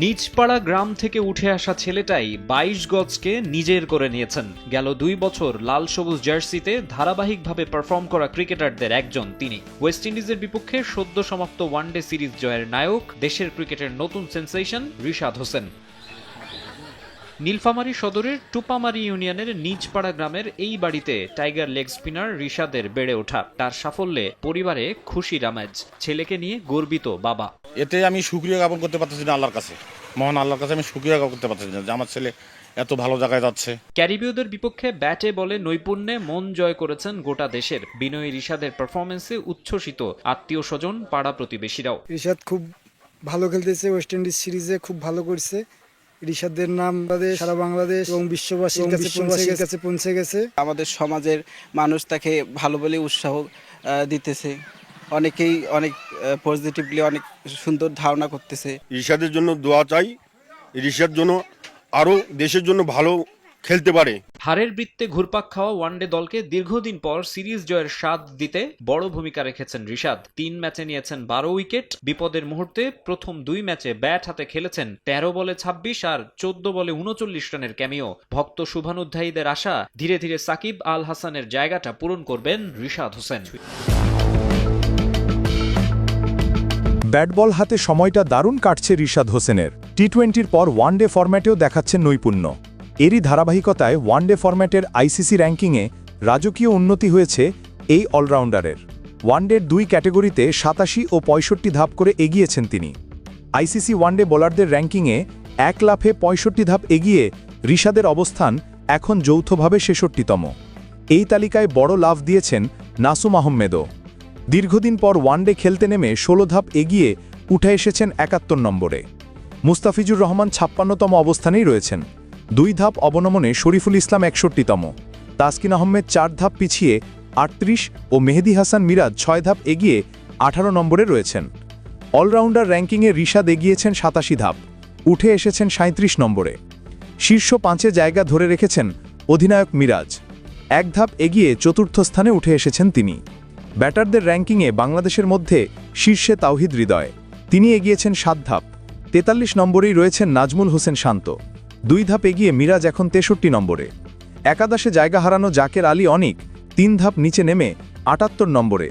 নিজপাড়া গ্রাম থেকে উঠে আসা ছেলেটাই ২২ গজকে নিজের করে নিয়েছেন। গেল ২ বছর লাল সবুজ জার্সিতে ধারাবাহিকভাবে পারফর্ম করা ক্রিকেটারদের একজন তিনি। ওয়েস্ট ইন্ডিজের বিপক্ষে সদ্য সমাপ্ত ওয়ানডে সিরিজ জয়ের নায়ক, দেশের ক্রিকেটের নতুন সেন্সেশন রিশাদ হোসেন। নীলফামারী সদরের টুপামারী ইউনিয়নের নিজপাড়া গ্রামের এই বাড়িতে টাইগার লেগ স্পিনার রিশাদের বেড়ে ওঠা। তার সাফল্যে পরিবারে খুশির আমেজ, ছেলেকে নিয়ে গর্বিত বাবা। এতে আমি শুকরিয়া জ্ঞাপন করতে পারতেছি না আল্লাহর কাছে, মহান আল্লাহর কাছে আমি শুকরিয়া জ্ঞাপন করতে পারতেছি না যে আমার ছেলে এত ভালো জায়গায় যাচ্ছে। ক্যারিবীয়দের বিপক্ষে ব্যাটে বলে নৈপুণ্যে মন জয় করেছেন গোটা দেশের। বিনয়ী রিশাদের পারফরমেন্সে উচ্ছ্বসিত আত্মীয় স্বজন, পাড়া প্রতিবেশীরাও। রিশাদ খুব ভালো খেলতেছে, ওয়েস্ট ইন্ডিজ সিরিজে খুব ভালো করছে। রিশাদের নাম সারা বাংলাদেশ এবং বিশ্ববাসীর কাছে পৌঁছে গেছে। আমাদের সমাজের মানুষ তাকে ভালো বলে উৎসাহ দিতেছে, অনেকেই অনেক পজিটিভলি অনেক সুন্দর ধারণা করতেছে। রিশাদের জন্য দোয়া চাই, রিশাদ জন্য আরো দেশের জন্য ভালো খেলতে পারে। হারের বৃত্তে ঘুরপাক খাওয়া ওয়ানডে দলকে দীর্ঘদিন পর সিরিজ জয়ের স্বাদ দিতে বড় ভূমিকা রেখেছেন রিশাদ। ৩ ম্যাচে নিয়েছেন ১২ উইকেট। বিপদের মুহূর্তে প্রথম ২ ম্যাচে ব্যাট হাতে খেলেছেন ১৩ বলে ২৬ আর ১৪ বলে ৩৯ রানের ক্যামিও। ভক্ত শুভানুধ্যায়ীদের আশা, ধীরে ধীরে সাকিব আল হাসানের জায়গাটা পূরণ করবেন রিশাদ হোসেন। ব্যাট বল হাতে সময়টা দারুণ কাটছে রিশাদ হোসেনের। টি-20-র পর ওয়ানডে ফরম্যাটেও দেখাচ্ছেন নৈপুণ্য। এরই ধারাবাহিকতায় ওয়ানডে ফরম্যাটের আইসিসি র্যাঙ্কিংয়ে রাজকীয় উন্নতি হয়েছে এই অলরাউন্ডারের। ওয়ানডের ২ ক্যাটেগরিতে ৮৭ ও ৬৫ ধাপ করে এগিয়েছেন তিনি। আইসিসি ওয়ানডে বোলারদের র্যাঙ্কিংয়ে ১ লাফে ৬৫ ধাপ এগিয়ে রিশাদের অবস্থান এখন যৌথভাবে ৬৬তম। এই তালিকায় বড় লাফ দিয়েছেন নাসুম আহমেদও। দীর্ঘদিন পর ওয়ানডে খেলতে নেমে ১৬ ধাপ এগিয়ে উঠে এসেছেন ৭১ নম্বরে। মুস্তাফিজুর রহমান ৫৬তম অবস্থানেই রয়েছেন। ২ ধাপ অবনমনে শরীফুল ইসলাম ৬১তম। তাসকিন আহমেদ ৪ ধাপ পিছিয়ে ৩৮ ও মেহেদী হাসান মিরাজ ৬ ধাপ এগিয়ে ১৮ নম্বরে রয়েছেন। অলরাউন্ডার র্যাঙ্কিংয়ে রিশাদ এগিয়েছেন ৮৭ ধাপ, উঠে এসেছেন ৩৭ নম্বরে। শীর্ষ ৫-এ জায়গা ধরে রেখেছেন অধিনায়ক মিরাজ। ১ ধাপ এগিয়ে ৪র্থ স্থানে উঠে এসেছেন তিনি। ব্যাটারদের র্যাঙ্কিংয়ে বাংলাদেশের মধ্যে শীর্ষে তাওহিদ হৃদয়, তিনি এগিয়েছেন ৭ ধাপ। ৪৩ নম্বরেই রয়েছেন নাজমুল হোসেন শান্ত। ২ ধাপ এগিয়ে মিরাজ এখন ৬৩ নম্বরে। একাদশে জায়গা হারানো জাকের আলী অনিক ৩ ধাপ নিচে নেমে ৭৮ নম্বরে।